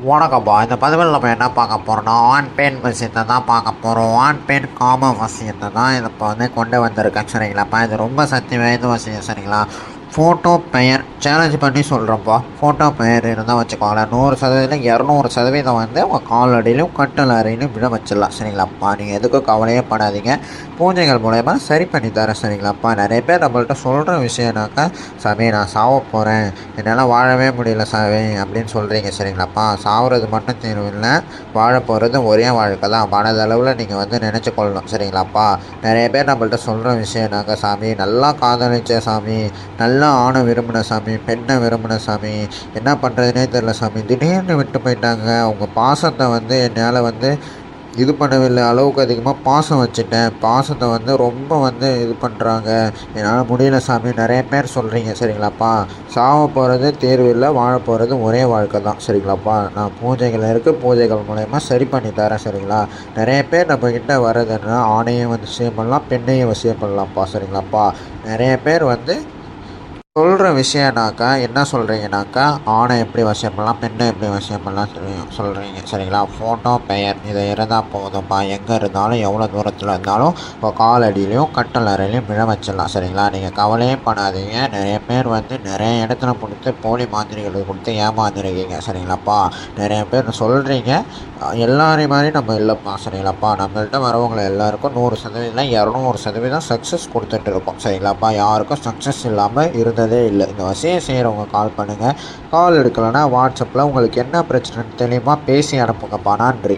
வணக்கம்ப்பா. இந்த பதிவில் நம்ம என்ன பார்க்க போகிறோம்னா, ஆண் பெண் விஷயத்தை தான் பார்க்க போகிறோம். ஆண் பெண் காம விஷயத்தை தான் இதை இப்போ வந்து கொண்டு வந்திருக்கேன் சரிங்களாப்பா. இது ரொம்ப சக்தி வாய்ந்த விஷயம் சரிங்களா. ஃபோட்டோ பெயர் சேலஞ்ச் பண்ணி சொல்கிறோம்ப்பா. ஃபோட்டோ பெயர் இருந்தால் வச்சுக்கோங்களேன், 100% 200% வந்து உங்கள் காலடியிலும் கட்டல் அறையிலும் விட வச்சிடலாம் சரிங்களாப்பா. நீங்கள் எதுக்கும் கவலையே படாதீங்க. பூஜைகள் மூலயமா சரி பண்ணி தரேன் சரிங்களாப்பா. நிறைய பேர் நம்மள்ட்ட சொல்கிற விஷயம்னாக்கா, சாமி நான் சாவ போகிறேன், என்னால் வாழவே முடியல சாமி அப்படின்னு சொல்கிறீங்க சரிங்களாப்பா. சாவுறது மட்டும் தீர்வு இல்லை, வாழ போகிறது ஒரே வாழ்க்கை தான். மனதளவில் நீங்கள் வந்து நினச்சி கொள்ளணும் சரிங்களாப்பா. நிறைய பேர் நம்மள்ட்ட சொல்கிற விஷயம்னாக்கா, சாமி நல்லா காதலிச்ச சாமி, நல்லா ஆணை விரும்பின சாமி, பெண்ணை விரும்பின சாமி, என்ன பண்ணுறதுனே தெரில சாமி, திடீர்னு விட்டு போயிட்டாங்க. அவங்க பாசத்தை வந்து என்னால் வந்து இது பண்ணவில்லை, அளவுக்கு அதிகமாக பாசம் வச்சுட்டேன், பாசத்தை வந்து ரொம்ப வந்து இது பண்ணுறாங்க, என்னால் முடியல சாமி நிறைய பேர் சொல்கிறீங்க சரிங்களாப்பா. சாவ போகிறது தேர்வு இல்லை, வாழ போகிறது ஒரே வாழ்க்கை தான் சரிங்களாப்பா. நான் பூஜைகள் இருக்குது, பூஜைகள் மூலயமா சரி பண்ணி தரேன் சரிங்களா. நிறைய பேர் நம்மக்கிட்ட வர்றதுன்னா ஆணையும் வந்து வசியம் பண்ணலாம், பெண்ணையும் வசியம் பண்ணலாம்ப்பா சரிங்களாப்பா. நிறைய பேர் வந்து சொல்கிற விஷயம்னாக்கா என்ன சொல்கிறீங்கனாக்கா, ஆணை எப்படி வசியம் பண்ணலாம், பெண்ணை எப்படி வசியம் பண்ணலாம் சொல்கிறீங்க சரிங்களா. ஃபோட்டோ பெயர் இதை இருந்தால் போதும்ப்பா. எங்கே இருந்தாலும் எவ்வளோ தூரத்தில் இருந்தாலும் இப்போ காலடியிலையும் கட்டல் அறையிலையும் விழ வச்சிடலாம் சரிங்களா. நீங்கள் கவலையே பண்ணாதீங்க. நிறைய பேர் வந்து நிறைய இடத்துல கொடுத்து போலி மாத்திரைகளை கொடுத்து ஏமாந்துருக்கீங்க சரிங்களாப்பா. நிறைய பேர் சொல்கிறீங்க, எல்லாரையும் மாதிரி நம்ம இல்லைப்பா சரிங்களாப்பா. நம்மள்கிட்ட வரவங்களை எல்லாருக்கும் 100% 200% சக்ஸஸ் கொடுத்துட்டு இருக்கோம் சரிங்களாப்பா. யாருக்கும் சக்ஸஸ் இல்லாமல் இருந்ததே இல்லை. இந்த விஷயம் செய்கிறவங்க கால் பண்ணுங்கள். கால் எடுக்கலைன்னா வாட்ஸ்அப்பில் உங்களுக்கு என்ன பிரச்சனைன்னு தெளிவாக பேசி அனுப்புங்கப்பா. நன்றி.